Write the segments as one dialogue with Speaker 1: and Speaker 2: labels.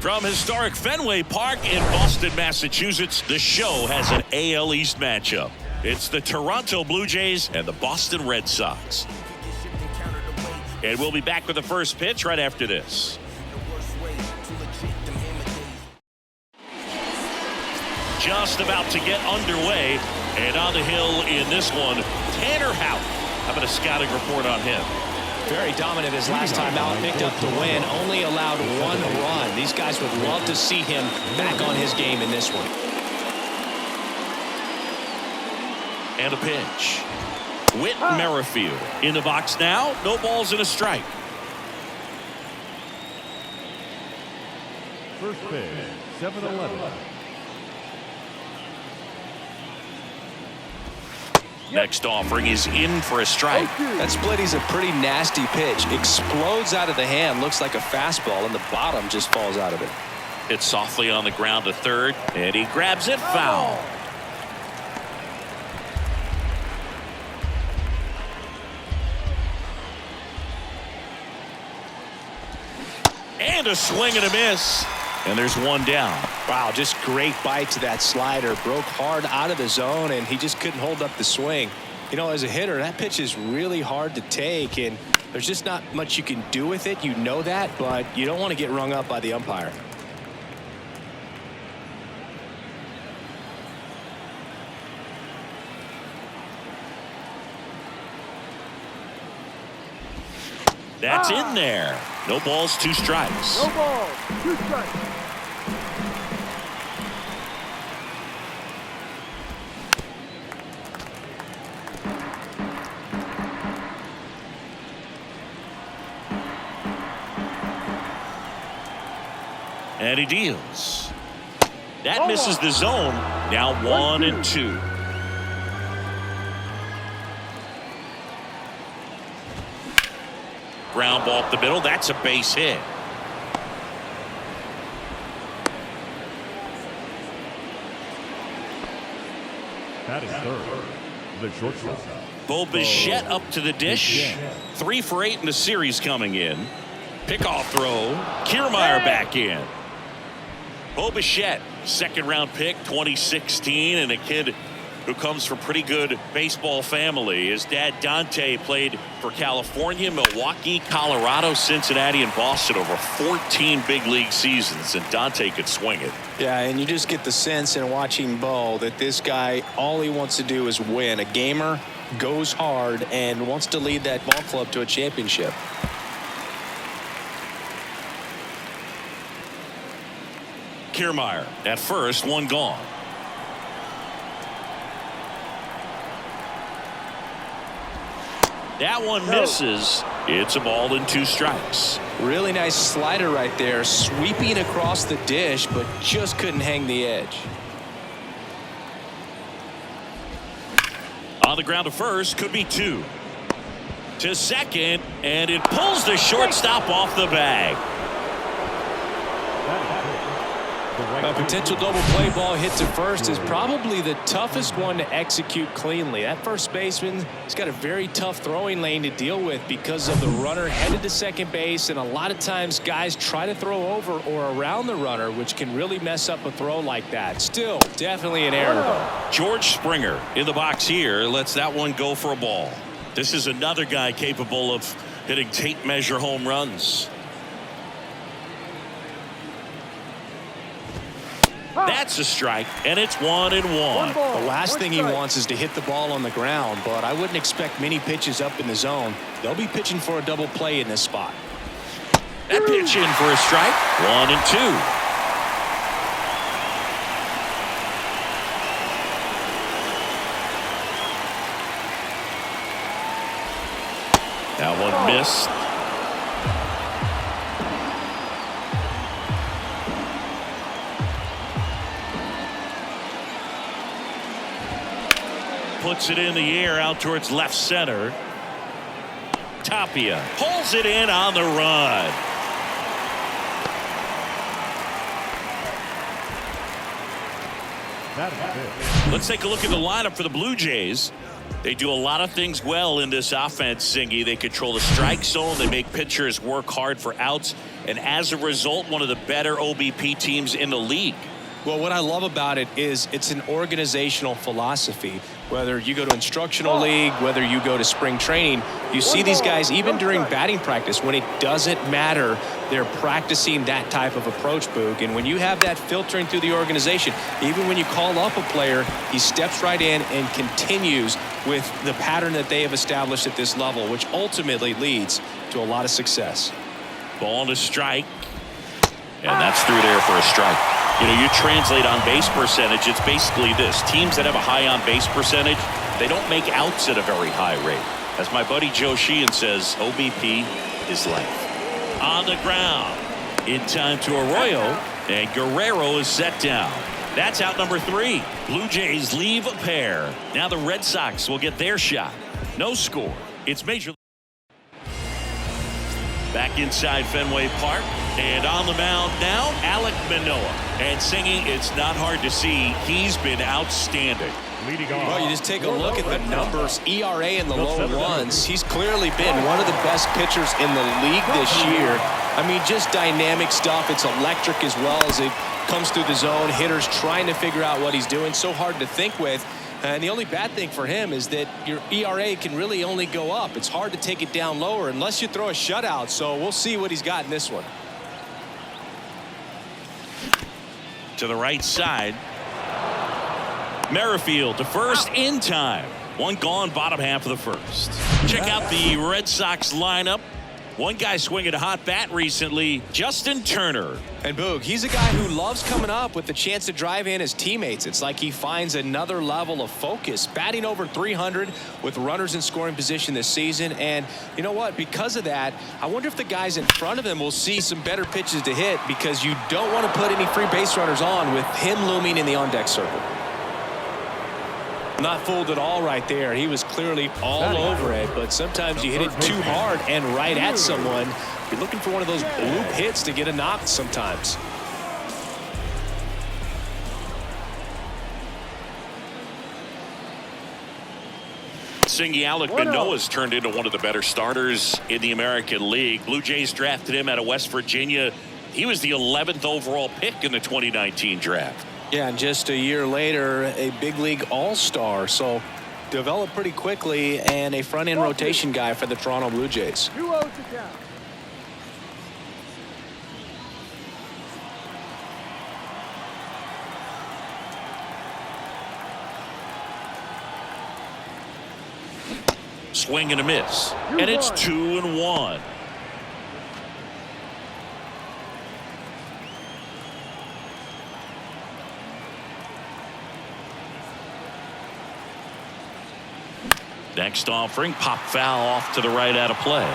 Speaker 1: From historic Fenway Park in Boston, Massachusetts, the show has an AL East matchup. It's the Toronto Blue Jays and the Boston Red Sox. And we'll be back with the first pitch right after this. Just about to get underway, and on the hill in this one, Tanner Houck. How about a scouting report on him?
Speaker 2: Very dominant his last time out, picked up the win, only allowed 1 run. These guys would love to see him back on his game in this one.
Speaker 1: And a pitch. Whit Merrifield in the box now. No balls and a strike.
Speaker 3: First pitch, 7-11.
Speaker 1: Next offering is in for a strike.
Speaker 2: That splitty's a pretty nasty pitch. Explodes out of the hand, looks like a fastball, and the bottom just falls out of it.
Speaker 1: It's softly on the ground to third, and he grabs it foul. And a swing and a miss. And there's one down.
Speaker 2: Wow, just great bite to that slider. Broke hard out of the zone, and he just couldn't hold up the swing. You know, as a hitter, that pitch is really hard to take, and there's just not much you can do with it. You know that, but you don't want to get rung up by the umpire.
Speaker 1: That's in there. No balls, 2 strikes.
Speaker 3: No balls, 2 strikes.
Speaker 1: And he deals. That misses the zone. Now 1-2. Ground ball up the middle. That's a base hit.
Speaker 3: That is third. The shortstop.
Speaker 1: Bo Bichette up to the dish. 3 for 8 in the series coming in. Pickoff throw. Kiermaier back in. Bo Bichette, 2nd-round pick, 2016, and a kid who comes from pretty good baseball family. His dad, Dante, played for California, Milwaukee, Colorado, Cincinnati, and Boston over 14 big league seasons, and Dante could swing it.
Speaker 2: Yeah, and you just get the sense in watching Bo that this guy, all he wants to do is win. A gamer, goes hard, and wants to lead that ball club to a championship.
Speaker 1: Kiermaier at first, 1 gone. That one misses. It's a ball and 2 strikes.
Speaker 2: Really nice slider right there, sweeping across the dish, but just couldn't hang the edge.
Speaker 1: On the ground to first, could be 2. To second, and it pulls the shortstop off the bag.
Speaker 2: A potential double play ball hit to first is probably the toughest one to execute cleanly. That first baseman has got a very tough throwing lane to deal with because of the runner headed to second base, and a lot of times guys try to throw over or around the runner, which can really mess up a throw like that. Still, definitely an error, though.
Speaker 1: George Springer in the box here lets that one go for a ball. This is another guy capable of hitting tape measure home runs. That's a strike, and it's 1-1.
Speaker 2: The last thing he wants is to hit the ball on the ground, but I wouldn't expect many pitches up in the zone. They'll be pitching for a double play in this spot.
Speaker 1: That pitch in for a strike. 1-2. That one missed. Puts it in the air out towards left center. Tapia pulls it in on the run. Let's take a look at the lineup for the Blue Jays. They do a lot of things well in this offense, Singy. They control the strike zone. They make pitchers work hard for outs. and as a result, one of the better OBP teams in the league.
Speaker 2: Well, what I love about it is it's an organizational philosophy. Whether you go to instructional league, whether you go to spring training, you see these guys even during batting practice when it doesn't matter. They're practicing that type of approach, Boog. And when you have that filtering through the organization, even when you call up a player, he steps right in and continues with the pattern that they have established at this level, which ultimately leads to a lot of success.
Speaker 1: Ball to strike. And that's through there for a strike. You know, you translate on base percentage, it's basically this. Teams that have a high on base percentage, they don't make outs at a very high rate. As my buddy Joe Sheehan says, OBP is life. On the ground. In time to Arroyo. And Guerrero is set down. That's out number 3. Blue Jays leave a pair. Now the Red Sox will get their shot. No score. It's Major League. Back inside Fenway Park. And on the mound now, Alek Manoah. And singing, it's not hard to see, he's been outstanding.
Speaker 2: Well, you just take a look at the numbers, ERA in the low ones. He's clearly been one of the best pitchers in the league this year. I mean, just dynamic stuff. It's electric as well as it comes through the zone. Hitters trying to figure out what he's doing. So hard to think with. And the only bad thing for him is that your ERA can really only go up. It's hard to take it down lower unless you throw a shutout. So we'll see what he's got in this one.
Speaker 1: To the right side. Merrifield to first in time. One gone, bottom half of the first. Check out the Red Sox lineup. One guy swinging a hot bat recently, Justin Turner.
Speaker 2: And Boog, he's a guy who loves coming up with the chance to drive in his teammates. It's like he finds another level of focus. Batting over 300 with runners in scoring position this season. And you know what? Because of that, I wonder if the guys in front of him will see some better pitches to hit, because you don't want to put any free base runners on with him looming in the on-deck circle. Not fooled at all right there. He was clearly all over it, but sometimes you hit it too hard and right at someone. You're looking for one of those loop hits to get a knock sometimes.
Speaker 1: Singy Alek Manoah's turned into one of the better starters in the American League. Blue Jays drafted him out of West Virginia. He was the 11th overall pick in the 2019 draft.
Speaker 2: Yeah, and just a year later, a big league all-star. So developed pretty quickly, and a front-end rotation guy for the Toronto Blue Jays.
Speaker 4: 2-0 to count.
Speaker 1: Swing and a miss. And it's 2-1. Next offering, pop foul off to the right out of play.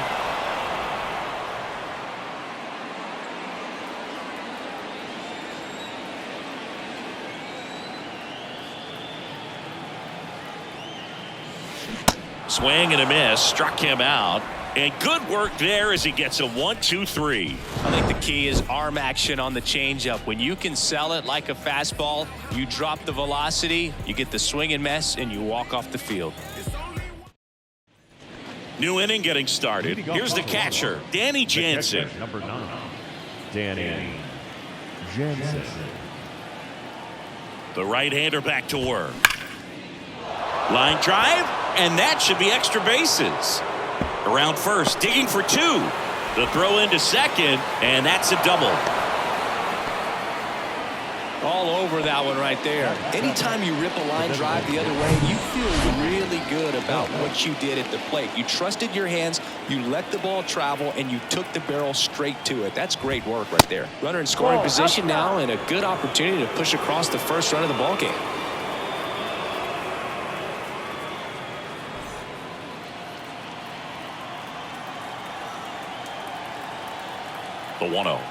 Speaker 1: Swing and a miss, struck him out. And good work there as he gets a 1-2-3.
Speaker 2: I think the key is arm action on the changeup. When you can sell it like a fastball, you drop the velocity, you get the swing and miss, and you walk off the field.
Speaker 1: New inning getting started. Here's the catcher, Danny Jansen.
Speaker 3: Number 9, Danny Jansen.
Speaker 1: The right-hander back to work. Line drive, and that should be extra bases. Around first, digging for 2. The throw into second, and that's a double.
Speaker 2: All over that one right there. Anytime you rip a line drive the other way, you feel really good about what you did at the plate. You trusted your hands, you let the ball travel, and you took the barrel straight to it. That's great work right there. Runner in scoring position now, and a good opportunity to push across the first run of the ball game.
Speaker 1: The 1-0.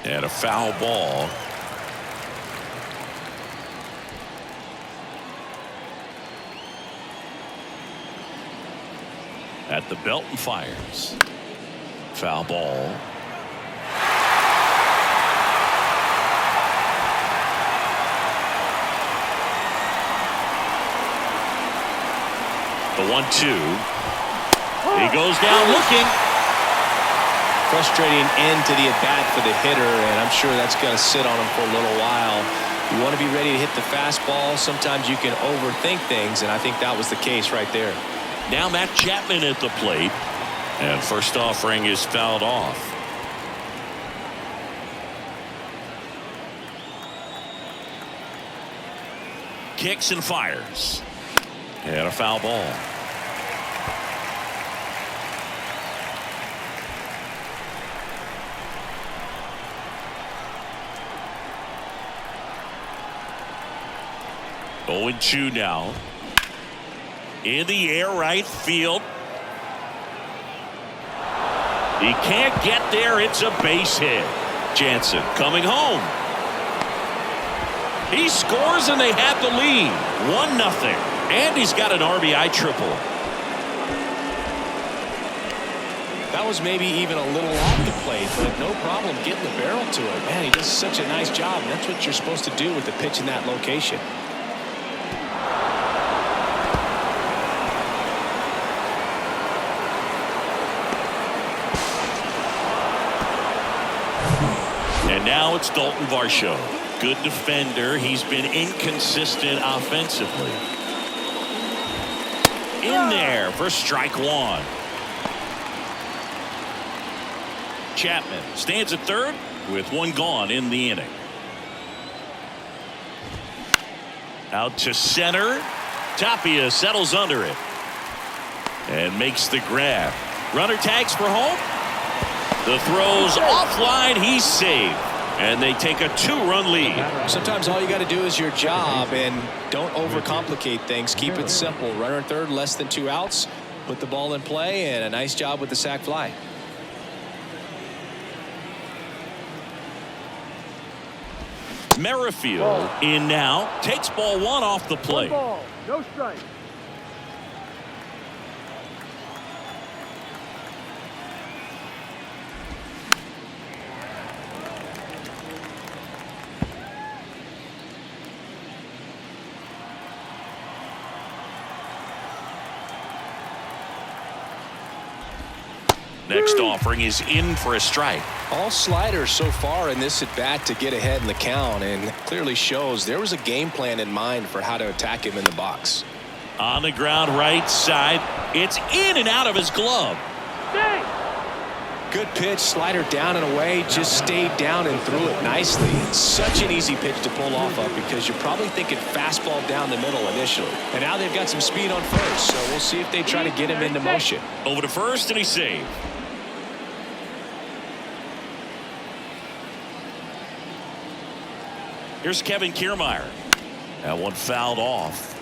Speaker 1: And a foul ball. At the belt and fires. Foul ball. The 1-2. He goes down looking.
Speaker 2: frustrating end to the at-bat for the hitter, and I'm sure that's going to sit on him for a little while. You want to be ready to hit the fastball. Sometimes you can overthink things, and I think that was the case right there.
Speaker 1: Now Matt Chapman at the plate, and first offering is fouled off. Kicks and fires, and a foul ball. Oh, 0-2 now. In the air, right field. He can't get there. It's a base hit. Jansen coming home. He scores and they have the lead. 1-0. And he's got an RBI triple.
Speaker 2: That was maybe even a little off the plate, but no problem getting the barrel to it. Man, he does such a nice job. And that's what you're supposed to do with the pitch in that location.
Speaker 1: And now it's Dalton Varsho. Good defender. He's been inconsistent offensively. In there for strike one. Chapman stands at third with one gone in the inning. Out to center. Tapia settles under it and makes the grab. Runner tags for home. The throw's offline. He's saved. And they take a 2-run lead.
Speaker 2: Sometimes all you got to do is your job and don't overcomplicate things. Keep it simple. Runner third, less than 2 outs. Put the ball in play, and a nice job with the sac fly.
Speaker 1: Merrifield in now. Takes ball 1 off the plate.
Speaker 4: 1 ball, no strike.
Speaker 1: Next offering is in for a strike.
Speaker 2: All sliders so far in this at bat to get ahead in the count, and clearly shows there was a game plan in mind for how to attack him in the box.
Speaker 1: On the ground right side. It's in and out of his glove.
Speaker 4: Stay.
Speaker 2: Good pitch, slider down and away, just stayed down and threw it nicely. It's such an easy pitch to pull off of because you're probably thinking fastball down the middle initially. And now they've got some speed on first, so we'll see if they try to get him into motion.
Speaker 1: Over to first, and he's saved. Here's Kevin Kiermaier. That one fouled off.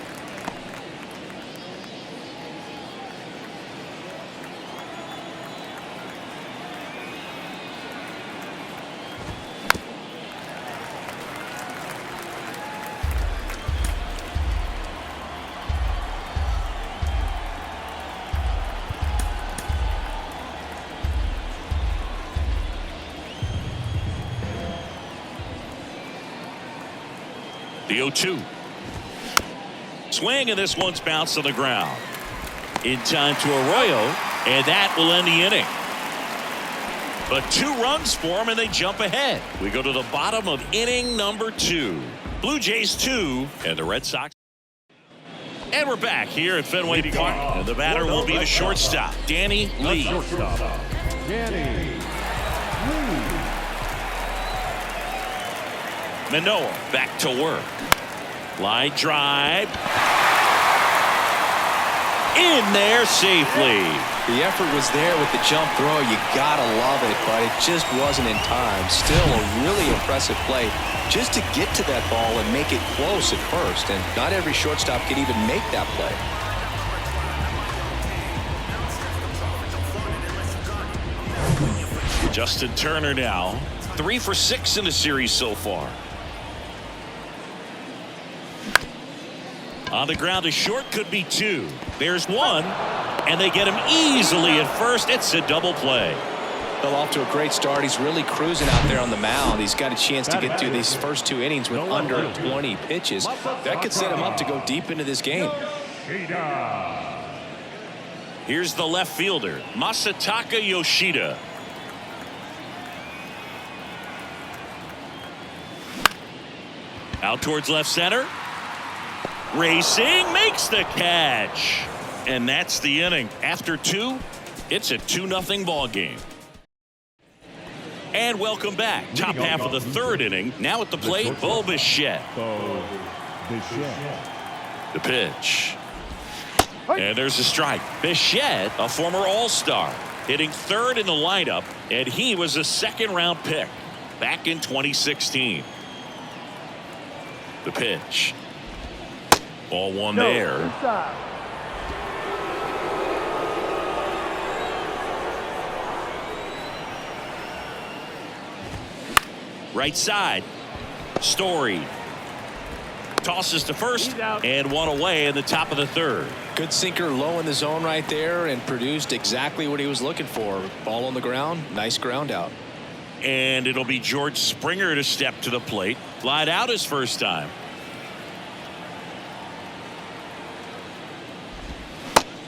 Speaker 1: The 0-2. Swing, and this one's bounced on the ground. In time to Arroyo, and that will end the inning. But 2 runs for him, and they jump ahead. We go to the bottom of inning number 2. Blue Jays 2, and the Red Sox. And we're back here at Fenway Park, and the batter will be the shortstop, Danny Lee.
Speaker 3: Danny Lee.
Speaker 1: Manoah back to work. Line drive. In there safely.
Speaker 2: The effort was there with the jump throw. You gotta love it, but it just wasn't in time. Still a really impressive play just to get to that ball and make it close at first. And not every shortstop can even make that play.
Speaker 1: Justin Turner now 3 for 6 in the series so far. On the ground, a short, could be 2. There's 1, and they get him easily at first. It's a double play.
Speaker 2: Well, off to a great start. He's really cruising out there on the mound. He's got a chance to get through these first 2 innings with under 20 pitches. That could set him up to go deep into this game.
Speaker 1: Here's the left fielder, Masataka Yoshida. Out towards left center. Racing, makes the catch. And that's the inning. After 2, it's a 2-0 ball game. And welcome back. Top half of the 3rd inning. Now at the plate, Bo Bichette. The pitch. And there's a strike. Bichette, a former All-Star, hitting 3rd in the lineup, and he was a 2nd-round pick back in 2016. The pitch. Ball 1 there. Right side. Story. Tosses to first and 1 away in the top of the 3rd.
Speaker 2: Good sinker low in the zone right there and produced exactly what he was looking for. Ball on the ground. Nice ground out.
Speaker 1: And it'll be George Springer to step to the plate. Flied out his first time.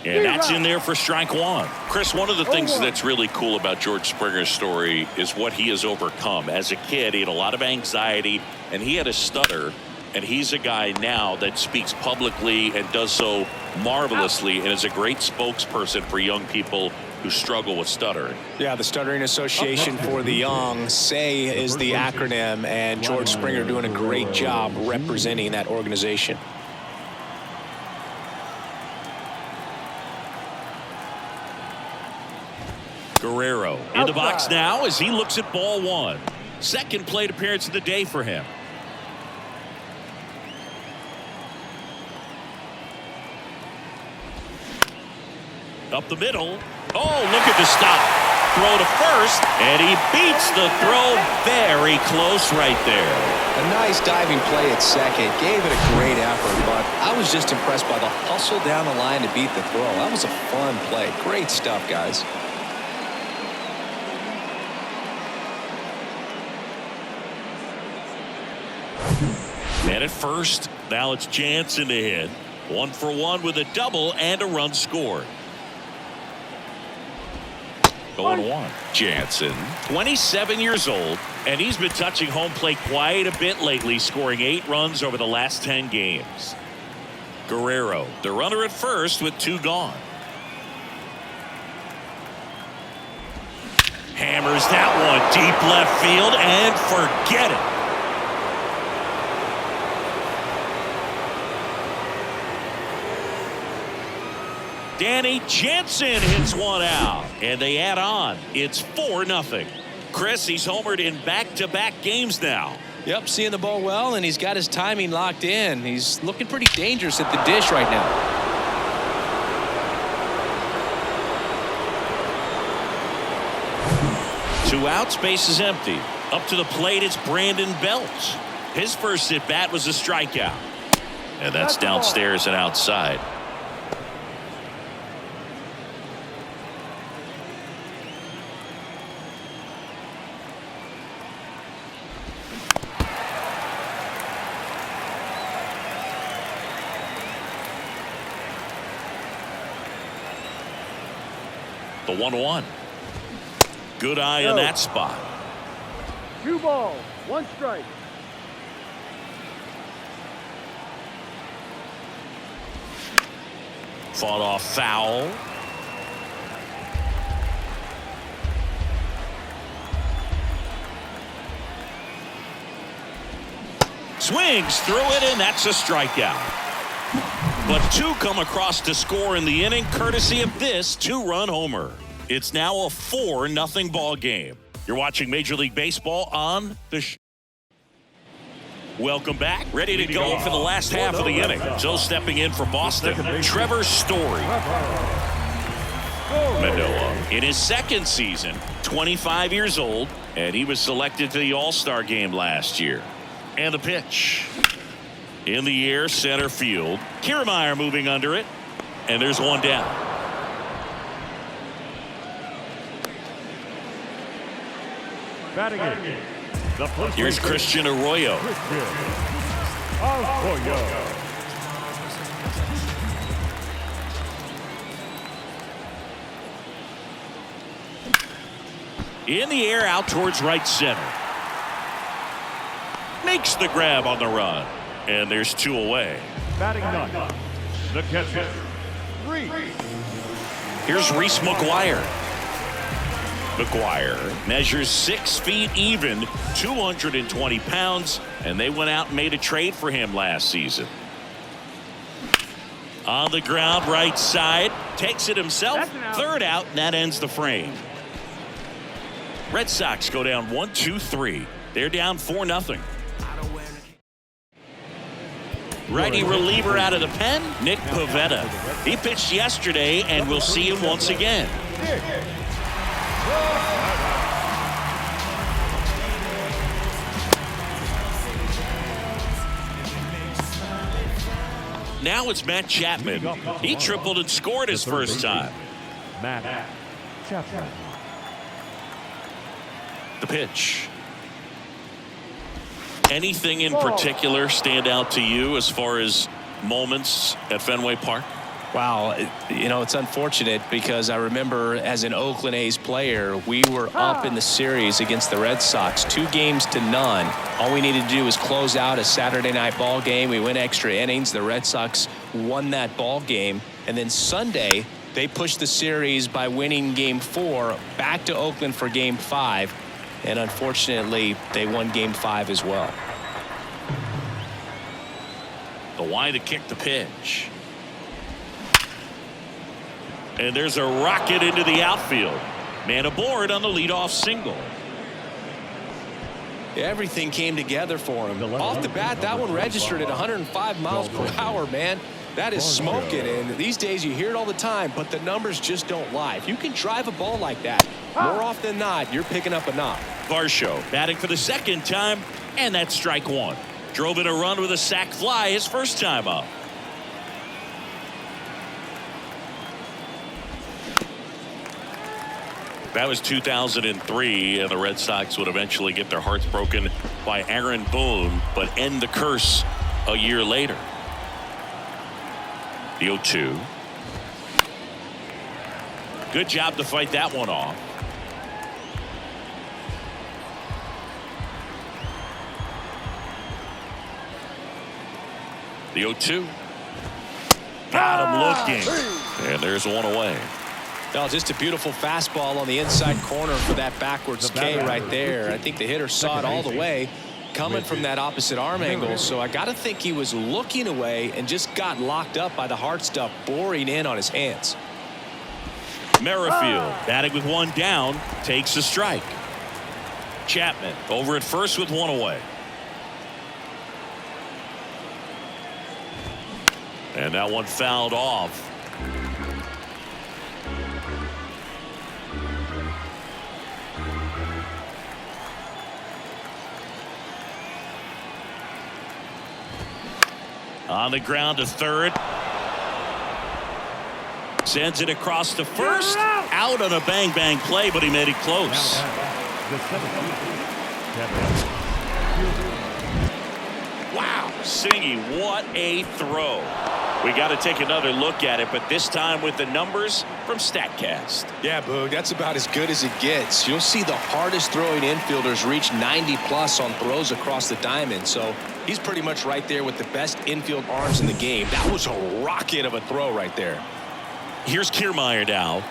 Speaker 1: And that's in there for strike 1. Chris, one of the things that's really cool about George Springer's story is what he has overcome. As a kid, he had a lot of anxiety, and he had a stutter. And he's a guy now that speaks publicly and does so marvelously and is a great spokesperson for young people who struggle with stuttering.
Speaker 2: Yeah, the Stuttering Association for the Young, SAY is the acronym, and George Springer doing a great job representing that organization.
Speaker 1: Guerrero in the box now as he looks at ball 1. 2nd plate appearance of the day for him. Up the middle. Oh, look at the stop. Throw to first, and he beats the throw very close right there.
Speaker 2: A nice diving play at 2nd. Gave it a great effort, but I was just impressed by the hustle down the line to beat the throw. That was a fun play. Great stuff, guys.
Speaker 1: And at first, now it's Jansen to hit. 1 for 1 with a double and a run scored. 0-1. Jansen, 27 years old, and he's been touching home plate quite a bit lately, scoring 8 runs over the last 10 games. Guerrero, the runner at first with 2 gone. Hammers that one deep left field and forget it. Danny Jansen hits one out, and they add on. It's 4-0. Chris, he's homered in back-to-back games now.
Speaker 2: Yep, seeing the ball well, and he's got his timing locked in. He's looking pretty dangerous at the dish right now.
Speaker 1: Two outs, base is empty. Up to the plate, it's Brandon Belt. His first at-bat was a strikeout. And that's downstairs and outside. The 1-1. Good eye in that spot.
Speaker 4: 2 balls, 1 strike.
Speaker 1: Fought off foul. Swings through it, and that's a strikeout. But 2 come across to score in the inning, courtesy of this 2-run homer. It's now a 4-0 ball game. You're watching Major League Baseball on the Welcome back. Ready to go for the last half of the inning. So stepping in for Boston, Trevor Story. Manoah in his 2nd season, 25 years old, and he was selected to the All-Star game last year. And the pitch. In the air, center field. Kiermaier moving under it. And there's one down.
Speaker 3: Batting in.
Speaker 1: Here's Christian Arroyo. In the air, out towards right center. makes the grab on the run. And there's 2 away.
Speaker 3: Batting ninth, the catcher, Reese.
Speaker 1: Here's Reese McGuire. McGuire measures 6 feet even, 220 pounds, and they went out and made a trade for him last season. On the ground, right side, takes it himself, third out, and that ends the frame. Red Sox go down 1-2-3. They're down 4-0. Righty reliever out of the pen, Nick Pivetta. He pitched yesterday, and we'll see him once again. Now it's Matt Chapman. He tripled and scored his first time.
Speaker 3: Matt Chapman.
Speaker 1: The pitch. Anything in particular stand out to you as far as moments at Fenway Park?
Speaker 2: Wow, you know, it's unfortunate because I remember as an Oakland A's player, we were up in the series against the Red Sox, 2-0. All we needed to do was close out a Saturday night ball game. We went extra innings. The Red Sox won that ball game. And then Sunday, they pushed the series by winning Game 4 back to Oakland for Game 5. And unfortunately, they won Game 5 as well.
Speaker 1: The wide to kick the pitch. And there's a rocket into the outfield. Man aboard on the leadoff single.
Speaker 2: Everything came together for him. Off the bat, that one registered at 105 miles per hour, man. That is smoking, and these days you hear it all the time, but the numbers just don't lie. If you can drive a ball like that, more often than not, you're picking up a knock.
Speaker 1: Varsho batting for the second time, and that's strike 1. Drove in a run with a sac fly his first time up. That was 2003, and the Red Sox would eventually get their hearts broken by Aaron Boone, but end the curse a year later. The 0-2. Good job to fight that one off. The 0-2. Got him looking. And there's one away.
Speaker 2: No, just a beautiful fastball on the inside corner for that backwards K right there. I think the hitter saw it all the way coming from that opposite arm angle. So I got to think he was looking away and just got locked up by the hard stuff boring in on his hands.
Speaker 1: Merrifield batting with one down, takes a strike. Chapman over at first with one away. And that one fouled off. On the ground to third. Sends it across to first. Out on a bang-bang play, but he made it close. Wow, Singy, what a throw. We got to take another look at it, but this time with the numbers from StatCast.
Speaker 2: Yeah, Boog, that's about as good as it gets. You'll see the hardest throwing infielders reach 90+ on throws across the diamond. So he's pretty much right there with the best infield arms in the game. That was a rocket of a throw right there.
Speaker 1: Here's Kiermaier now.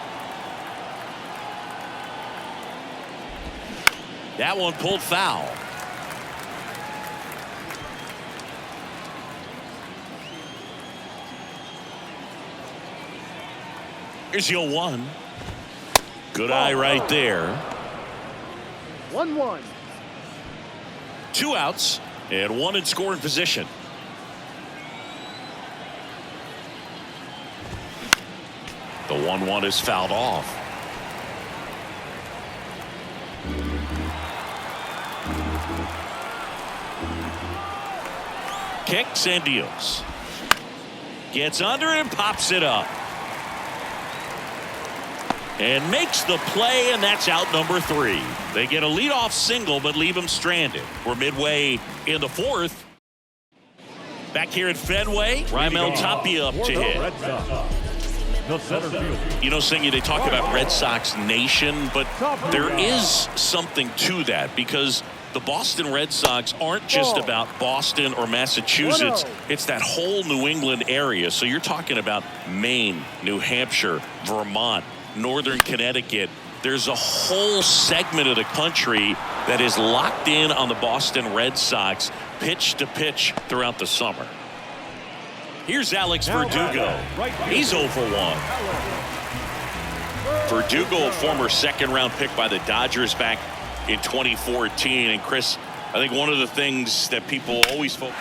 Speaker 1: That one pulled foul. Here's your 1. Good eye right there.
Speaker 4: 1-1.
Speaker 1: 2 outs and 1 in scoring position. The 1-1 is fouled off. Kicks and deals. Gets under it and pops it up. And makes the play, and that's out number 3. They get a leadoff single, but leave him stranded. We're midway in the 4th. Back here at Fenway, Raimel Tapia up to hit. You know, Singy, they talk about Red Sox Nation, but there is something to that because the Boston Red Sox aren't just about Boston or Massachusetts. It's that whole New England area. So you're talking about Maine, New Hampshire, Vermont, Northern Connecticut. There's a whole segment of the country that is locked in on the Boston Red Sox pitch to pitch throughout the summer. Here's Alex Verdugo. He's 0 for 1. Verdugo, a former second-round pick by the Dodgers back in 2014. And Chris, I think one of the things that people always focus.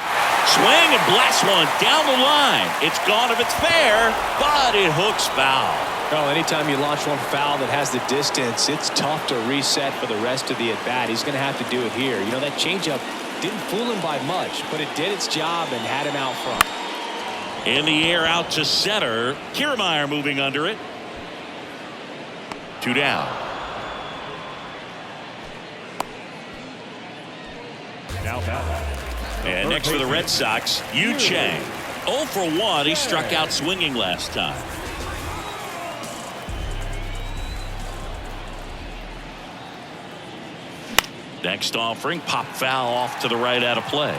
Speaker 1: Swing and blast one down the line. It's gone if it's fair, but it hooks foul.
Speaker 2: Well, anytime you launch one foul that has the distance, it's tough to reset for the rest of the at-bat. He's going to have to do it here. You know, that changeup didn't fool him by much, but it did its job and had him out front.
Speaker 1: In the air out to center. Kiermaier moving under it. 2 down. And next for the Red Sox, Yu Chang. 0 for 1. He struck out swinging last time. Next offering, pop foul off to the right out of play.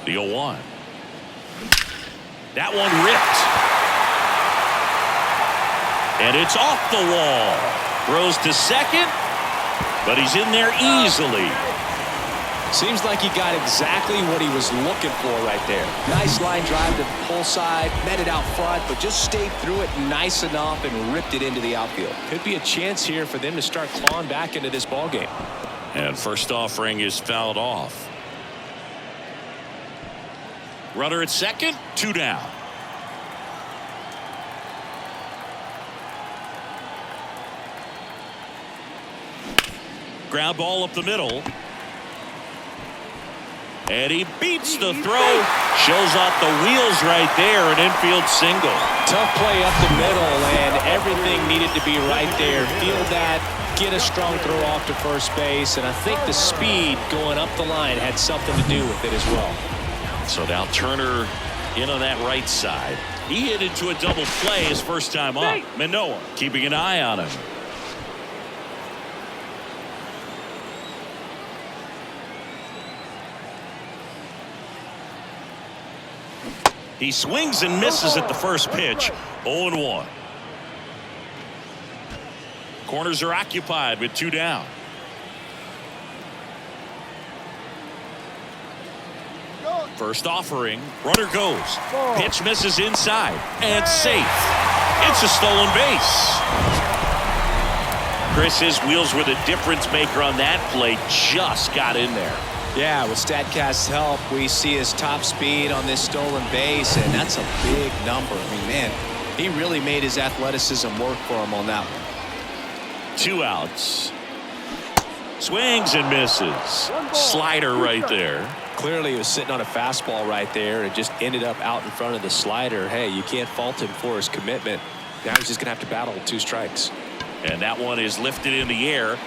Speaker 1: The 0-1. That one ripped. And it's off the wall. Throws to second, but he's in there easily.
Speaker 2: Seems like he got exactly what he was looking for right there. Nice line drive to the pull side, met it out front, but just stayed through it nice enough and ripped it into the outfield. Could be a chance here for them to start clawing back into this ball game.
Speaker 1: And first offering is fouled off. Runner at second, 2 down. Ground ball up the middle. And he beats the throw. Shows off the wheels right there. An infield single.
Speaker 2: Tough play up the middle, and everything needed to be right there. Feel that, get a strong throw off to first base, and I think the speed going up the line had something to do with it as well.
Speaker 1: So now Turner in on that right side. He hit into a double play his first time up. Manoah keeping an eye on him. He swings and misses at the first pitch. 0-1. Corners are occupied with 2 down. First offering. Runner goes. Pitch misses inside. And safe. It's a stolen base. Chris, his wheels were the difference maker on that play. Just got in there.
Speaker 2: Yeah, with StatCast's help, we see his top speed on this stolen base, and that's a big number. I mean, man, he really made his athleticism work for him on that one.
Speaker 1: 2 outs. Swings and misses. Slider right there.
Speaker 2: Clearly, he was sitting on a fastball right there and just ended up out in front of the slider. Hey, you can't fault him for his commitment. Now he's just going to have to battle with 2 strikes.
Speaker 1: And that one is lifted in the air.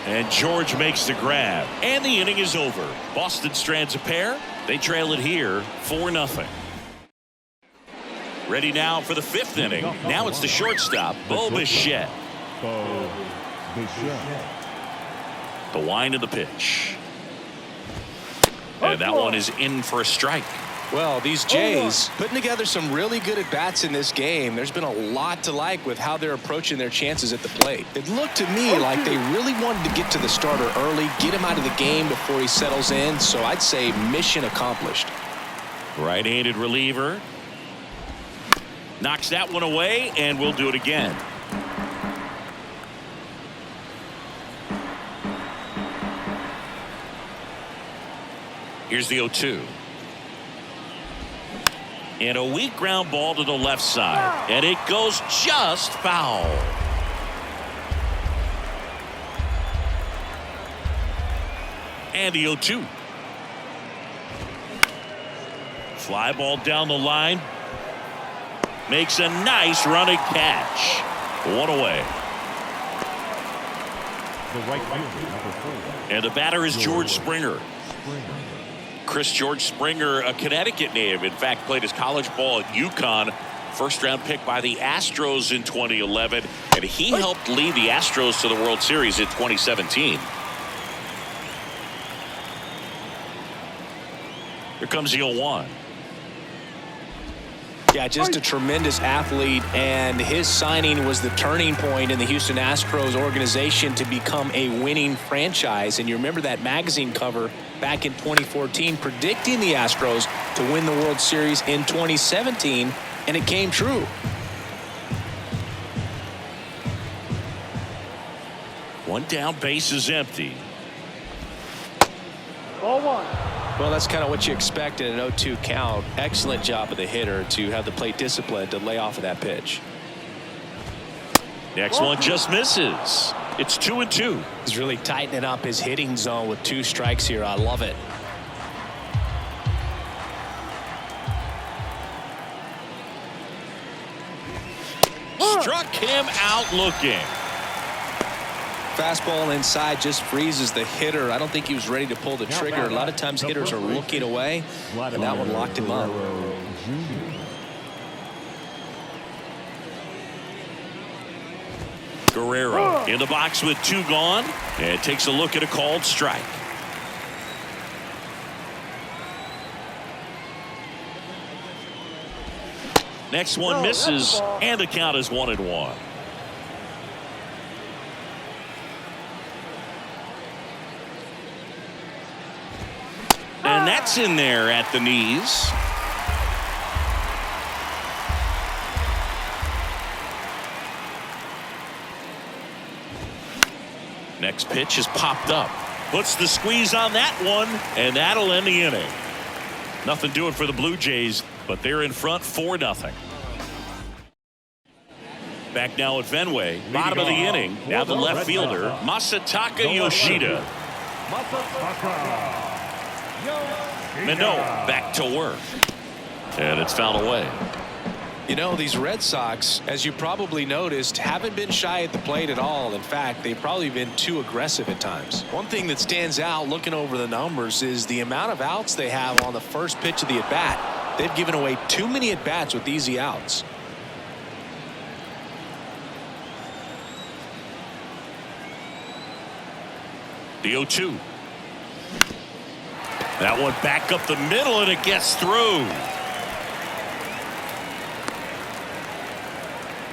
Speaker 1: And George makes the grab. And the inning is over. Boston strands a pair. They trail it here 4-0. Ready now for the 5th inning. Now it's the shortstop, Bo Bichette. The wind of the pitch. And that one is in for a strike.
Speaker 2: Well, these Jays putting together some really good at-bats in this game. There's been a lot to like with how they're approaching their chances at the plate. It looked to me like they really wanted to get to the starter early, get him out of the game before he settles in. So I'd say mission accomplished.
Speaker 1: Right-handed reliever. Knocks that one away, and we'll do it again. Here's the 0-2. And a weak ground ball to the left side. And it goes just foul. And the 0-2. Fly ball down the line. Makes a nice running catch. 1 away. And the batter is George Springer. George Springer, a Connecticut native. In fact, played his college ball at UConn. first-round pick by the Astros in 2011, and he helped lead the Astros to the World Series in 2017. Here comes the 0-1.
Speaker 2: Yeah, just a tremendous athlete, and his signing was the turning point in the Houston Astros organization to become a winning franchise. And you remember that magazine cover back in 2014 predicting the Astros to win the World Series in 2017, and it came true.
Speaker 1: One down, base is empty.
Speaker 4: Ball one.
Speaker 2: Well, that's kind of what you expect in an 0-2 count. Excellent job of the hitter to have the plate discipline to lay off of that pitch.
Speaker 1: Next one just misses. It's 2-2.
Speaker 2: He's really tightening up his hitting zone with 2 strikes here. I love it.
Speaker 1: Struck him out looking.
Speaker 2: Fastball inside just freezes the hitter. I don't think he was ready to pull the trigger. A lot of times hitters are looking away, and that one locked him up.
Speaker 1: Guerrero in the box with 2 gone, and takes a look at a called strike. Next one misses, and the count is 1-1. And that's in there at the knees. Next pitch is popped up. Puts the squeeze on that one, and that'll end the inning. Nothing doing for the Blue Jays, but they're in front 4-0. Back now at Fenway, bottom of the inning. Now the left fielder, Masataka Yoshida. Manoah back to work. And it's fouled away.
Speaker 2: You know, these Red Sox, as you probably noticed, haven't been shy at the plate at all. In fact, they've probably been too aggressive at times. One thing that stands out looking over the numbers is the amount of outs they have on the first pitch of the at-bat. They've given away too many at-bats with easy outs.
Speaker 1: The 0-2. That one back up the middle, and it gets through.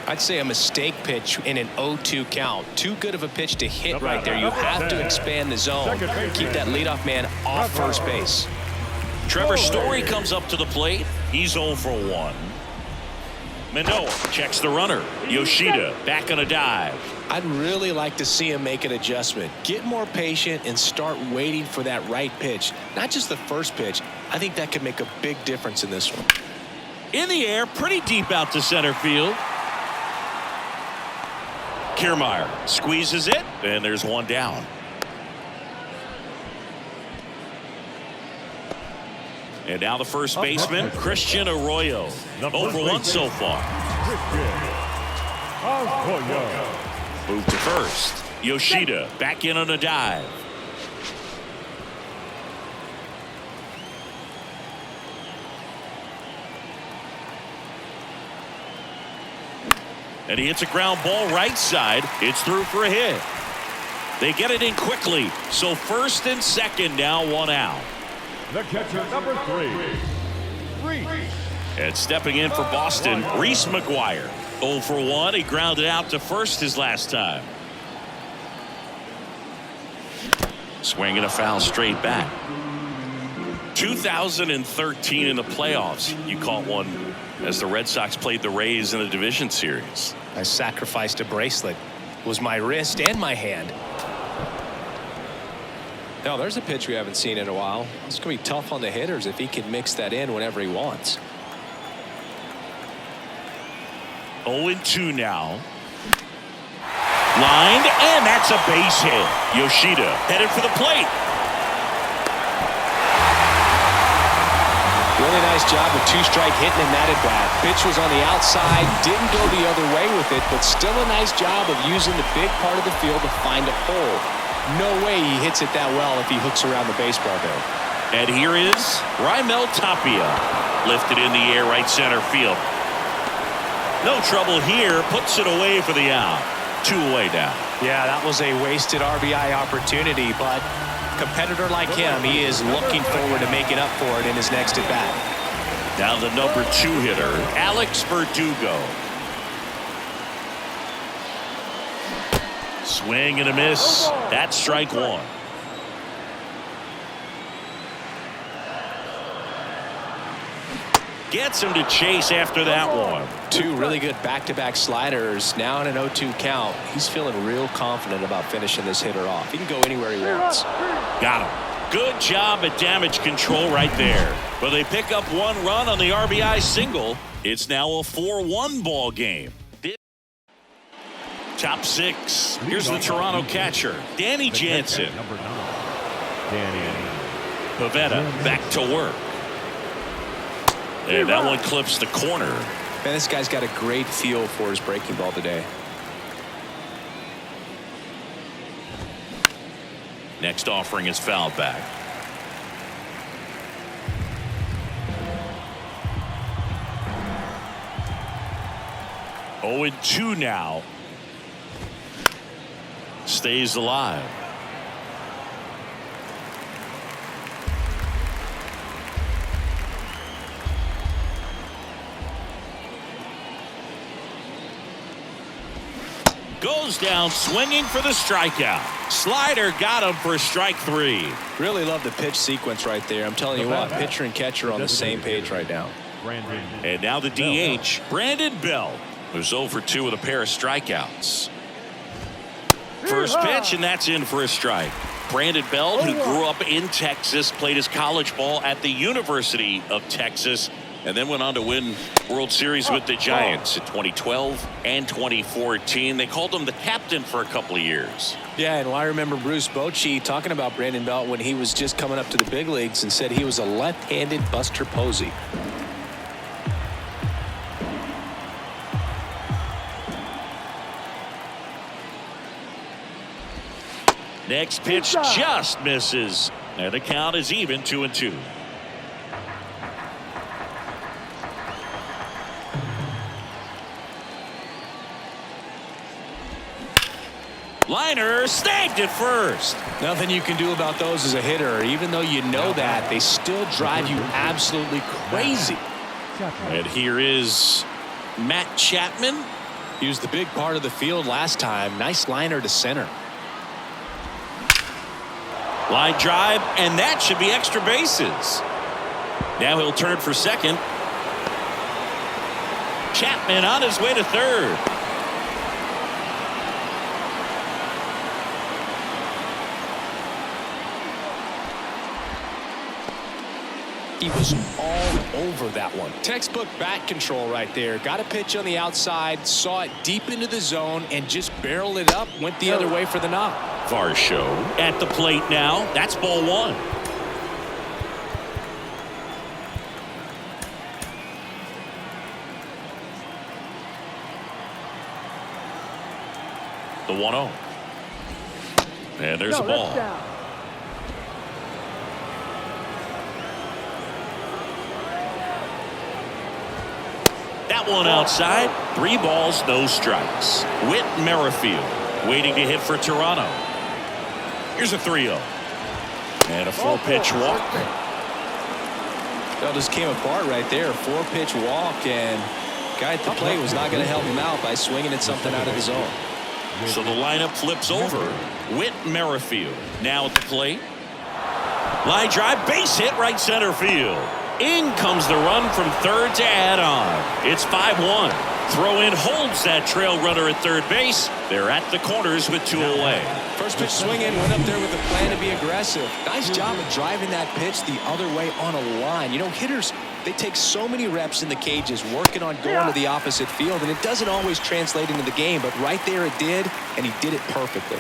Speaker 2: I'd say a mistake pitch in an 0-2 count. Too good of a pitch to hit right there. You have to expand the zone. Keep that leadoff man off first base.
Speaker 1: Trevor Story comes up to the plate. He's 0 for 1. Manoah checks the runner. Yoshida back on a dive.
Speaker 2: I'd really like to see him make an adjustment. Get more patient and start waiting for that right pitch. Not just the first pitch. I think that could make a big difference in this one.
Speaker 1: In the air, pretty deep out to center field. Kiermaier squeezes it, and there's one down. And now the first baseman, Christian Arroyo. 0 for 1 so far. Move to first. Yoshida back in on a dive. And he hits a ground ball right side. It's through for a hit. They get it in quickly. So first and second now, 1 out.
Speaker 3: The catcher, number 3.
Speaker 1: And stepping in for Boston, Reese McGuire. 0 for 1. He grounded out to first his last time. Swinging a foul straight back. 2013 in the playoffs. You caught one as the Red Sox played the Rays in a division series.
Speaker 2: I sacrificed a bracelet. It was my wrist and my hand. Now there's a pitch we haven't seen in a while. It's going to be tough on the hitters if he can mix that in whenever he wants.
Speaker 1: 0-2 now. Lined, and that's a base hit. Yoshida headed for the plate.
Speaker 2: Really nice job with 2-strike hitting in that at bat. Pitch was on the outside, didn't go the other way with it, but still a nice job of using the big part of the field to find a hole. No way he hits it that well if he hooks around the baseball there.
Speaker 1: And here is Raimel Tapia, lifted in the air right center field. No trouble here. Puts it away for the out. 2 away now.
Speaker 2: Yeah, that was a wasted RBI opportunity, but a competitor like him, he is looking forward to making up for it in his next at bat.
Speaker 1: Now the number 2 hitter, Alex Verdugo. Swing and a miss. That's strike 1. Gets him to chase after that one.
Speaker 2: 2 really good back-to-back sliders. Now in an 0-2 count. He's feeling real confident about finishing this hitter off. He can go anywhere he wants.
Speaker 1: Got him. Good job at damage control right there. But they pick up 1 run on the RBI single. It's now a 4-1 ball game. Top 6. Here's the Toronto catcher, Danny Jansen.
Speaker 3: Number 9. Danny.
Speaker 1: Pavetta back to work. And that one clips the corner.
Speaker 2: Man, this guy's got a great feel for his breaking ball today.
Speaker 1: Next offering is fouled back. Oh, and 2 now. Stays alive. Goes down swinging for the strikeout. Slider got him for strike 3.
Speaker 2: Really love the pitch sequence right there. I'm telling you what, pitcher and catcher on the same page right now.
Speaker 1: And now the DH, Brandon Belt, who's 0 for 2 with a pair of strikeouts. First pitch, and that's in for a strike. Brandon Belt, who grew up in Texas, played his college ball at the University of Texas, and then went on to win World Series with the Giants in 2012 and 2014. They called him the captain for a couple of years.
Speaker 2: Yeah, and I remember Bruce Bochy talking about Brandon Belt when he was just coming up to the big leagues and said he was a left-handed Buster Posey.
Speaker 1: Next pitch just misses. And the count is even 2-2. Liner snagged it first.
Speaker 2: Nothing you can do about those as a hitter. Even though you know that, they still drive you absolutely crazy.
Speaker 1: And here is Matt Chapman.
Speaker 2: He was the big part of the field last time. Nice liner to center.
Speaker 1: Line drive, and that should be extra bases. Now he'll turn for second. Chapman on his way to third.
Speaker 2: He was all over that one. Textbook bat control right there. Got a pitch on the outside, saw it deep into the zone, and just barreled it up, went the other way for the knock.
Speaker 1: Varsho at the plate now. That's ball 1. The 1-0. And there's a ball. That one outside. 3 balls, no strikes. Whit Merrifield waiting to hit for Toronto. Here's a 3-0. And a 4-pitch walk.
Speaker 2: That just came apart right there. 4-pitch walk, and guy at the plate was not going to help him out by swinging at something out of the zone.
Speaker 1: So the lineup flips over. Whit Merrifield now at the plate. Line drive, base hit, right center field. In comes the run from third to add on. It's 5-1. Throw in holds that trail runner at third base. They're at the corners with 2 away.
Speaker 2: First pitch swinging, went up there with a plan to be aggressive. Nice job of driving that pitch the other way on a line. You know, hitters, they take so many reps in the cages working on going to the opposite field, and it doesn't always translate into the game, but right there it did, and he did it perfectly.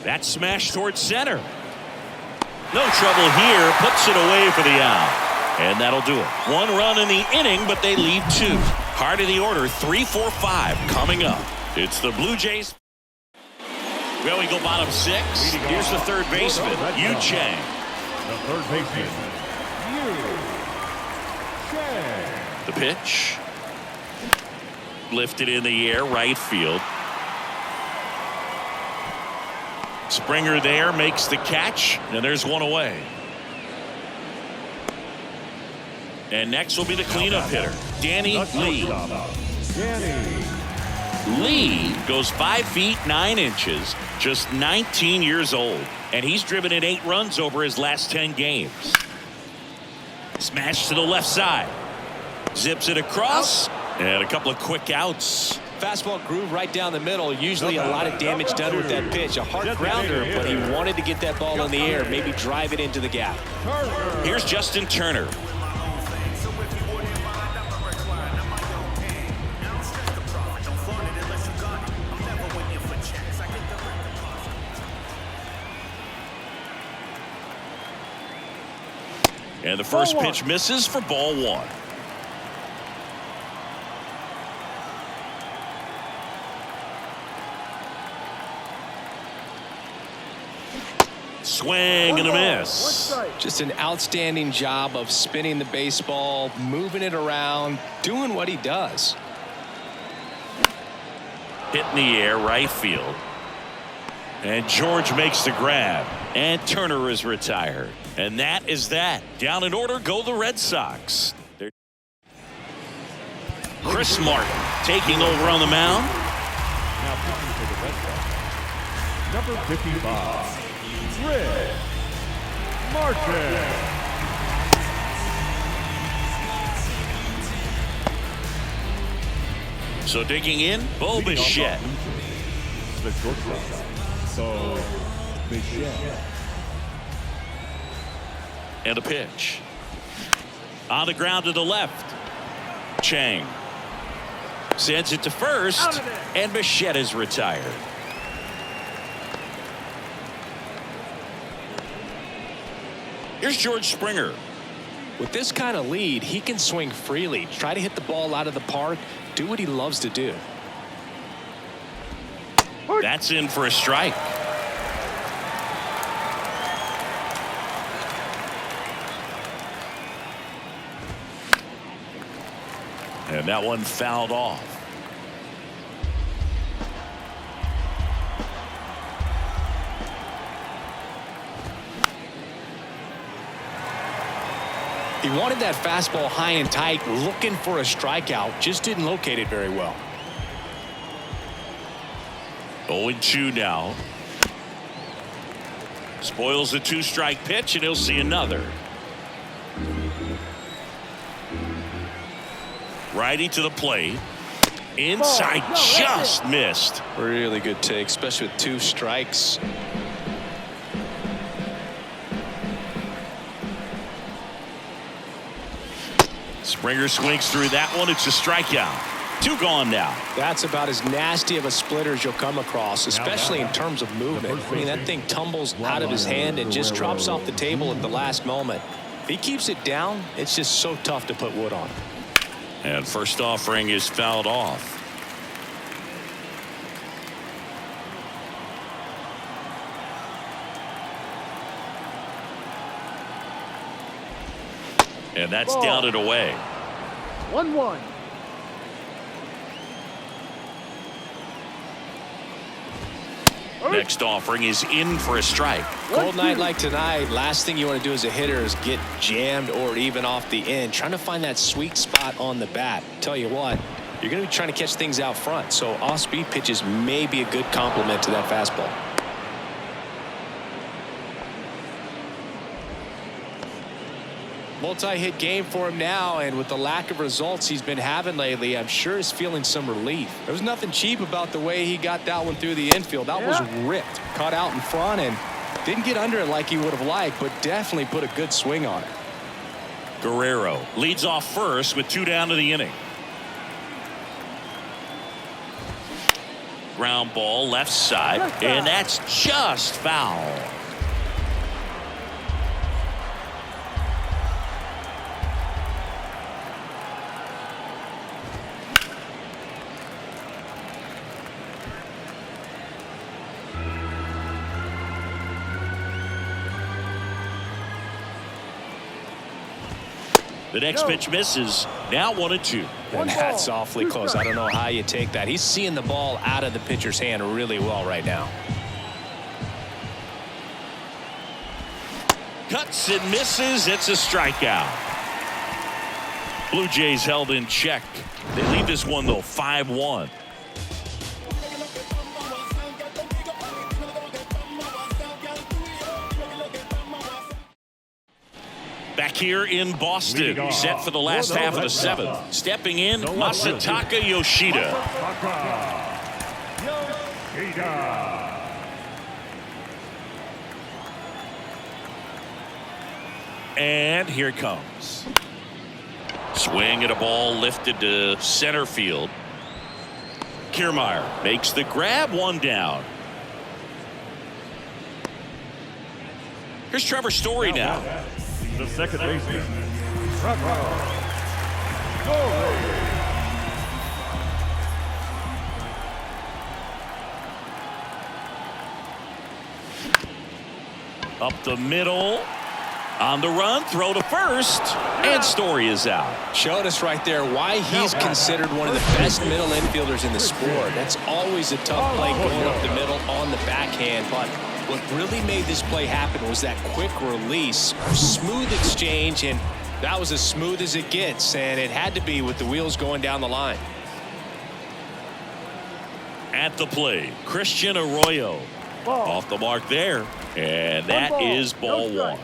Speaker 1: That smash towards center. No trouble here. Puts it away for the out. And that'll do it. 1 run in the inning, but they leave 2. Heart of the order, 3, 4, 5 coming up. It's the Blue Jays. Well, we go bottom 6. Here's the third baseman, Yu Chang.
Speaker 3: The third baseman,
Speaker 1: The pitch. Lifted in the air, right field. Springer there makes the catch, and there's one away. And next will be the cleanup hitter, Danny Lee. Lee goes 5 feet 9 inches, just 19 years old, and he's driven in 8 runs over his last 10 games. Smash to the left side. Zips it across, and a couple of quick outs.
Speaker 2: Fastball groove right down the middle. Usually a lot of damage done with that pitch. A hard grounder, but he wanted to get that ball in the air, maybe drive it into the gap.
Speaker 1: Here's Justin Turner. And the first pitch misses for ball 1. Swing and a miss.
Speaker 2: Just an outstanding job of spinning the baseball, moving it around, doing what he does.
Speaker 1: Hit in the air, right field. And George makes the grab. And Turner is retired. And that is that. Down in order go the Red Sox. Chris Martin taking over on the mound.
Speaker 3: Now pitching for the Red Sox, number 55, Chris Martin.
Speaker 1: So digging in, Bo Bichette.
Speaker 3: The shortstop, Bo Bichette.
Speaker 1: And a pitch. On the ground to the left. Chang sends it to first, and Bichette is retired. Here's George Springer.
Speaker 2: With this kind of lead, he can swing freely, try to hit the ball out of the park, do what he loves to do.
Speaker 1: That's in for a strike. And that one fouled off.
Speaker 2: He wanted that fastball high and tight, looking for a strikeout, just didn't locate it very well.
Speaker 1: 0-2 now. Spoils the 2-strike pitch, and he'll see another. Righty to the plate. Inside, just missed.
Speaker 2: Really good take, especially with 2 strikes.
Speaker 1: Springer swings through that one. It's a strikeout. 2 gone now.
Speaker 2: That's about as nasty of a splitter as you'll come across, especially in terms of movement. I mean, that thing tumbles out of his hand and just drops off the table at the last moment. If he keeps it down, it's just so tough to put wood on.
Speaker 1: And first offering is fouled off. And that's down and away.
Speaker 4: 1-1.
Speaker 1: Next offering is in for a strike.
Speaker 2: Cold night like tonight, last thing you want to do as a hitter is get jammed or even off the end. Trying to find that sweet spot on the bat. Tell you what, you're going to be trying to catch things out front, so off-speed pitches may be a good complement to that fastball. Multi-hit game for him now, and with the lack of results he's been having lately, I'm sure he's feeling some relief. There was nothing cheap about the way he got that one through the infield. That was ripped, caught out in front, and didn't get under it like he would have liked, but definitely put a good swing on it.
Speaker 1: Guerrero leads off first with 2 down to the inning. Ground ball left side, and that's just foul. The next pitch misses. Now 1-2.
Speaker 2: And that's awfully close. I don't know how you take that. He's seeing the ball out of the pitcher's hand really well right now.
Speaker 1: Cuts and misses. It's a strikeout. Blue Jays held in check. They lead this one, though, 5-1. Back here in Boston, set for the last half of the seventh. Stepping in, Masataka Yoshida. And here it comes. Swing at a ball lifted to center field. Kiermaier makes the grab, one down. Here's Trevor Story now.
Speaker 3: The second baseman, Trevor Story.
Speaker 1: Up the middle. On the run, throw to first, and Story is out.
Speaker 2: Showed us right there why he's considered one of the best middle infielders in the sport. That's always a tough play going up the middle on the backhand, but what really made this play happen was that quick release, smooth exchange, and that was as smooth as it gets, and it had to be with the wheels going down the line.
Speaker 1: At the plate, Christian Arroyo. Off the mark there, and that is ball one.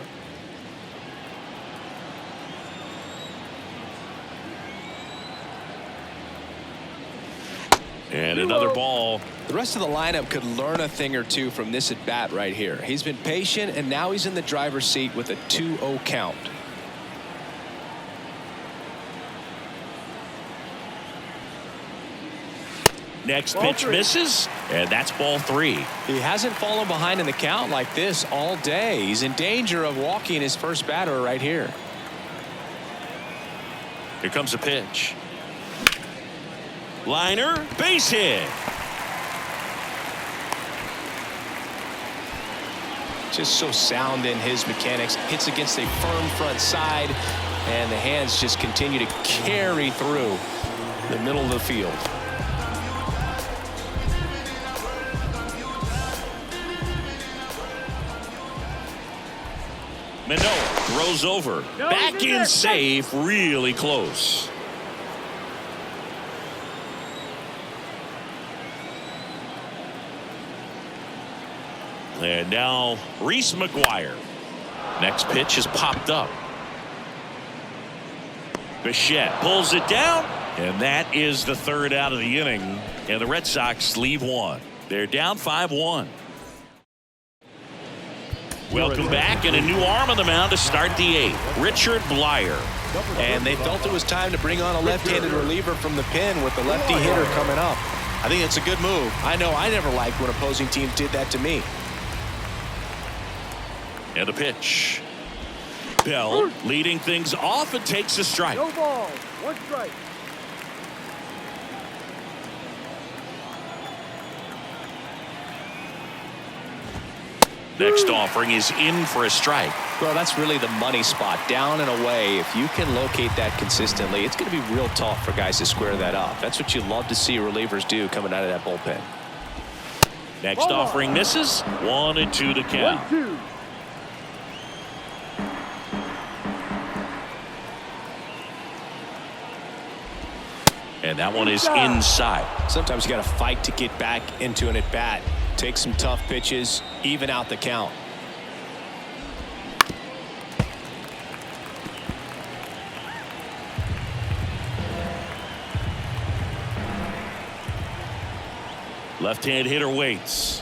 Speaker 1: And another ball.
Speaker 2: The rest of the lineup could learn a thing or two from this at bat right here. He's been patient, and now he's in the driver's seat with a 2-0 count.
Speaker 1: Next pitch misses, and that's ball three.
Speaker 2: He hasn't fallen behind in the count like this all day. He's in danger of walking his first batter right here.
Speaker 1: Here comes a pitch. Liner, base hit.
Speaker 2: Just so sound in his mechanics. Hits against a firm front side, and the hands just continue to carry through the middle of the field.
Speaker 1: Manoah throws over. Back in safe, really close. And now Reese McGuire. Next pitch is popped up. Bichette pulls it down, and that is the third out of the inning. And the Red Sox leave one. They're down 5-1. Welcome back, and a new arm on the mound to start the eighth. Richard Blyer.
Speaker 2: And they felt it was time to bring on a left-handed reliever from the pen with the lefty hitter coming up. I think it's a good move. I know I never liked when opposing teams did that to me.
Speaker 1: And the pitch. Bell leading things off and takes a strike.
Speaker 4: No ball, one strike.
Speaker 1: Next offering is in for a strike.
Speaker 2: Well, that's really the money spot, down and away. If you can locate that consistently, it's going to be real tough for guys to square that up. That's what you love to see relievers do coming out of that bullpen.
Speaker 1: Next offering misses. 1-2 to count.
Speaker 4: 1-2.
Speaker 1: And that one is inside.
Speaker 2: Sometimes you got to fight to get back into an at-bat. Take some tough pitches, even out the count.
Speaker 1: Left-hand hitter waits.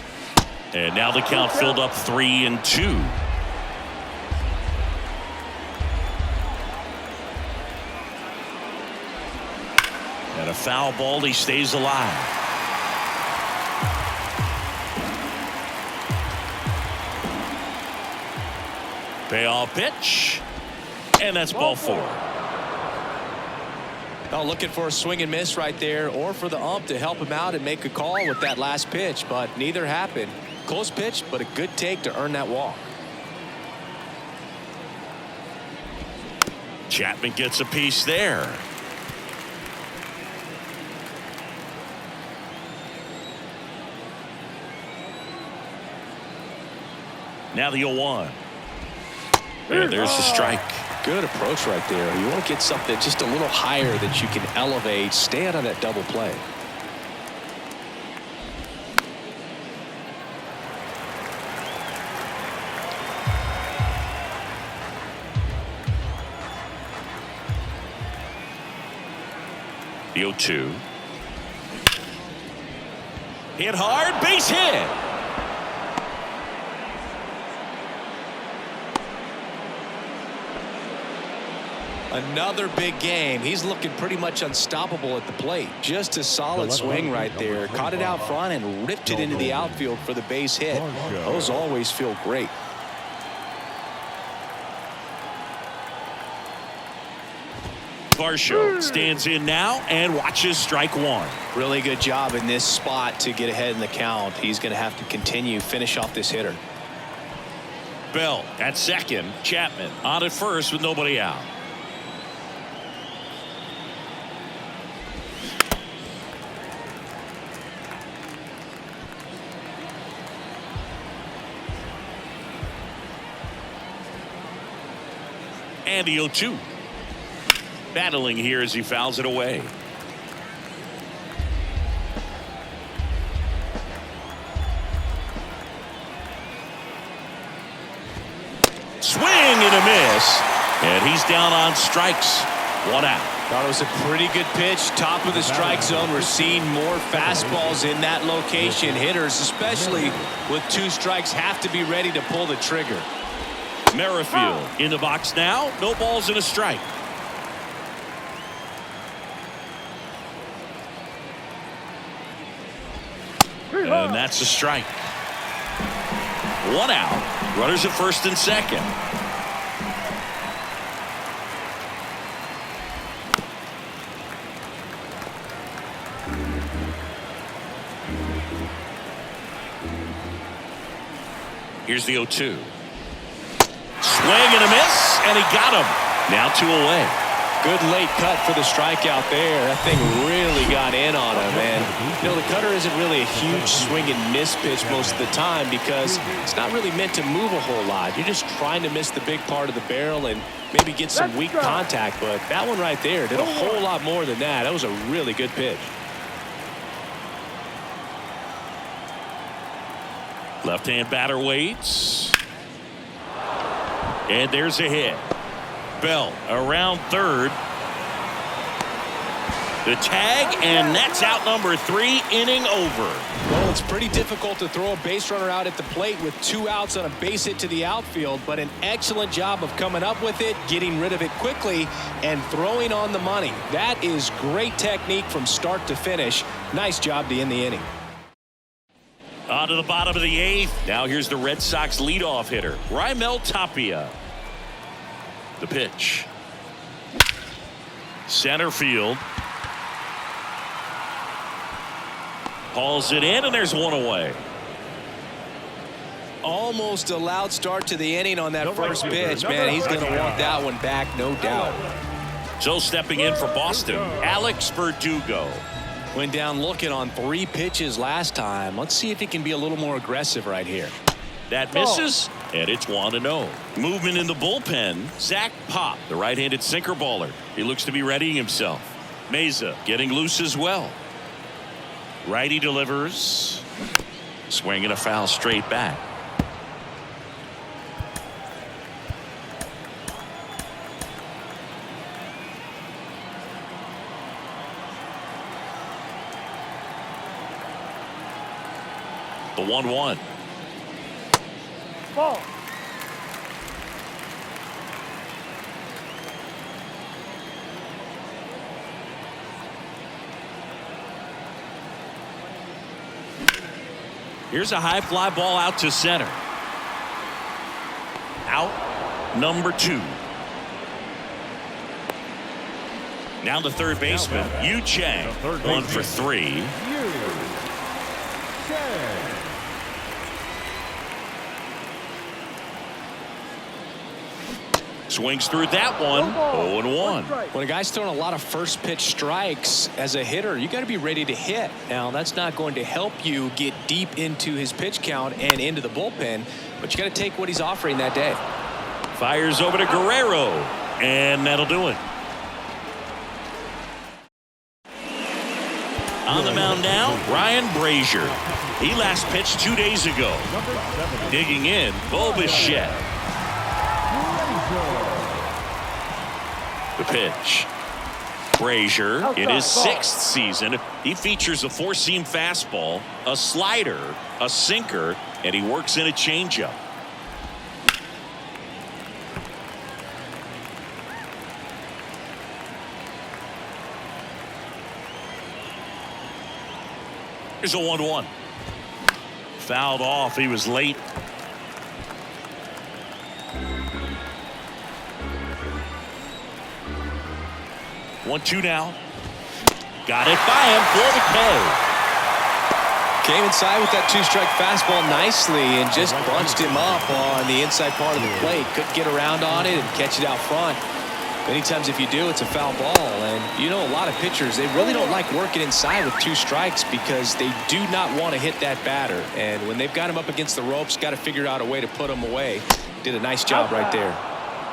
Speaker 1: And now the count filled up 3-2. And a foul ball, he stays alive. Payoff pitch. And that's ball four.
Speaker 2: Oh, looking for a swing and miss right there, or for the ump to help him out and make a call with that last pitch, but neither happened. Close pitch, but a good take to earn that walk.
Speaker 1: Chapman gets a piece there. Now the 0-1. And there's the strike.
Speaker 2: Good approach right there. You want to get something just a little higher that you can elevate. Stay out of that double play.
Speaker 1: The 0-2. Hit hard, base hit.
Speaker 2: Another big game. He's looking pretty much unstoppable at the plate. Just a solid swing right there. Caught it out front and ripped it into the outfield for the base hit. Those always feel great.
Speaker 1: Varsho stands in now and watches strike one.
Speaker 2: Really good job in this spot to get ahead in the count. He's going to have to finish off this hitter.
Speaker 1: Bell at second. Chapman on at first with nobody out. And the 0-2. Battling here as he fouls it away. Swing and a miss. And he's down on strikes. 1 out.
Speaker 2: Thought it was a pretty good pitch. Top of the strike zone. We're seeing more fastballs in that location. Hitters, especially with 2 strikes, have to be ready to pull the trigger.
Speaker 1: Merrifield in the box now. No balls and a strike. And that's a strike. 1 out. Runners at first and second. Here's the 0-2. Swing and a miss, and he got him. Now 2 away.
Speaker 2: Good late cut for the strikeout there. That thing really got in on him. And, you know, the cutter isn't really a huge swing and miss pitch most of the time because it's not really meant to move a whole lot. You're just trying to miss the big part of the barrel and maybe get some weak contact. But that one right there did a whole lot more than that. That was a really good pitch.
Speaker 1: Left-hand batter waits. And there's a hit. Bell around third. The tag, and that's out number 3, inning over.
Speaker 2: Well, it's pretty difficult to throw a base runner out at the plate with 2 outs on a base hit to the outfield, but an excellent job of coming up with it, getting rid of it quickly, and throwing on the money. That is great technique from start to finish. Nice job to end the inning.
Speaker 1: On to the bottom of the 8th. Now here's the Red Sox leadoff hitter, Raimel Tapia. The pitch. Center field. Hauls it in, and there's 1 away.
Speaker 2: Almost a loud start to the inning on that first pitch, man. He's going to want that one back, no doubt.
Speaker 1: So stepping in for Boston, Alex Verdugo.
Speaker 2: Went down looking on 3 pitches last time. Let's see if he can be a little more aggressive right here.
Speaker 1: That misses, and it's 1-0. Movement in the bullpen. Zach Pop, the right-handed sinker baller. He looks to be readying himself. Meza getting loose as well. Righty delivers. Swing and a foul straight back. The 1-1.
Speaker 4: Ball.
Speaker 1: Here's a high fly ball out to center. Out number 2. Now the third baseman, Yu Chang, 1 for 3. Swings through that one. 0-1.
Speaker 2: When a guy's throwing a lot of first pitch strikes as a hitter, you got to be ready to hit. Now, that's not going to help you get deep into his pitch count and into the bullpen, but you got to take what he's offering that day.
Speaker 1: Fires over to Guerrero, and that'll do it. On the mound now, Ryan Brazier. He last pitched 2 days ago. Digging in, Bo Bichette. The pitch. Brazier, in his 6th season, he features a 4-seam fastball, a slider, a sinker, and he works in a changeup. Here's a 1-1. Fouled off. He was late. One-two now. Got it by him for the K.
Speaker 2: Came inside with that 2-strike fastball nicely and just bunched him up on the inside part of the plate. Couldn't get around on it and catch it out front. Many times if you do, it's a foul ball. And you know, a lot of pitchers, they really don't like working inside with 2 strikes because they do not want to hit that batter. And when they've got him up against the ropes, got to figure out a way to put him away. Did a nice job right there.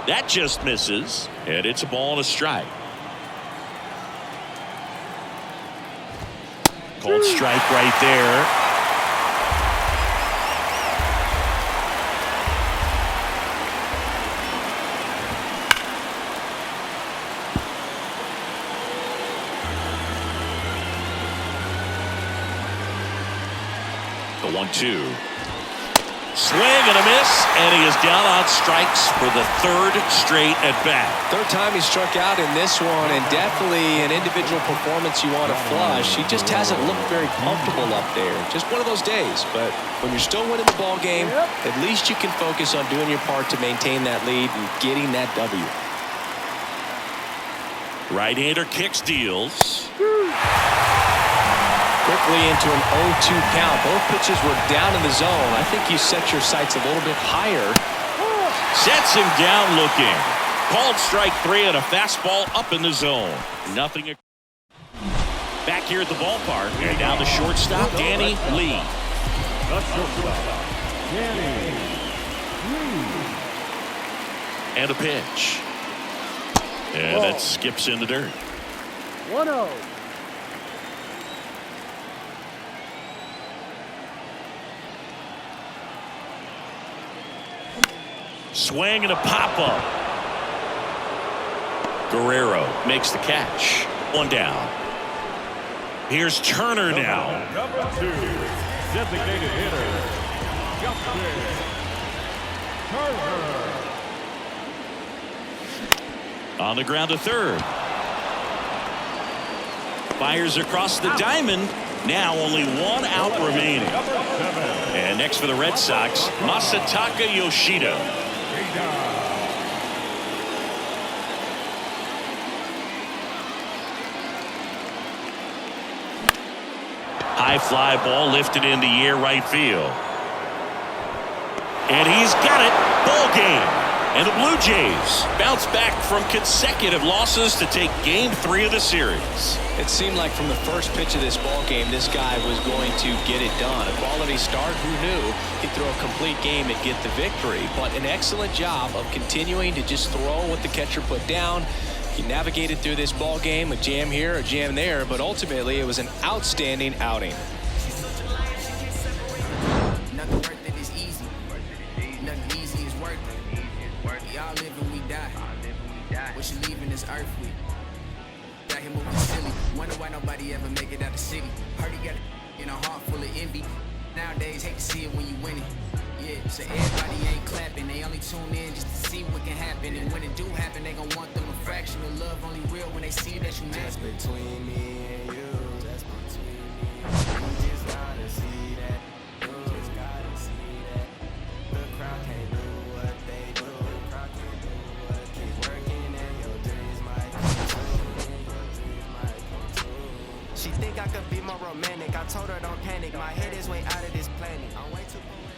Speaker 1: That just misses, and it's a ball and a strike. Called strike right there. The 1-2. Swing and a miss, and he is down on strikes for the 3rd straight at bat.
Speaker 2: 3rd time he struck out in this one, and definitely an individual performance you want to flush. He just hasn't looked very comfortable up there. Just one of those days. But when you're still winning the ball game, at least you can focus on doing your part to maintain that lead and getting that W.
Speaker 1: Right-hander kicks, deals.
Speaker 2: Quickly into an 0-2 count. Both pitches were down in the zone. I think you set your sights a little bit higher.
Speaker 1: Sets him down looking. Called strike 3 and a fastball up in the zone. Nothing. Back here at the ballpark. And down the shortstop, Danny Lee.
Speaker 3: The shortstop, Danny Lee.
Speaker 1: And a pitch. And that skips in the dirt.
Speaker 4: 1-0.
Speaker 1: Swing and a pop-up. Guerrero makes the catch. 1 down. Here's Turner now.
Speaker 3: Number 2, designated hitter, Justin Turner.
Speaker 1: On the ground to 3rd. Fires across the diamond. Now only 1 out remaining. And next for the Red Sox, Masataka Yoshida. High fly ball lifted in the air right field. And he's got it. Ball game. And the Blue Jays bounce back from consecutive losses to take Game 3 of the series.
Speaker 2: It seemed like from the first pitch of this ball game, this guy was going to get it done. A quality start. Who knew he'd throw a complete game and get the victory? But an excellent job of continuing to just throw what the catcher put down. He navigated through this ball game, a jam here, a jam there, but ultimately it was an outstanding outing.
Speaker 5: Nothing worth it is easy. Nothing easy is worth it. We all live and we die. What you leaving this earth with? Got him moving silly. Wonder why nobody ever make it out the city. Heard he got in a heart full of envy. Nowadays hate to see it when you win it. Yeah, so everybody ain't clapping. They only tune in just to see what can happen. And when it do happen, they gon' want them a fraction of love. Only real when they see that you mad. That's between me and you. That's between me and you. You just gotta see that. You just gotta see that. The crowd can't do what they do. The crowd can't do what they keep working and your dreams might come true. She think I could be more romantic. I told her don't panic. My head is way out of this planet. I'm way too poetic.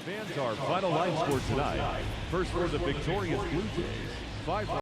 Speaker 3: Fans, our final line score tonight. First for the victorious Blue Jays, PS5.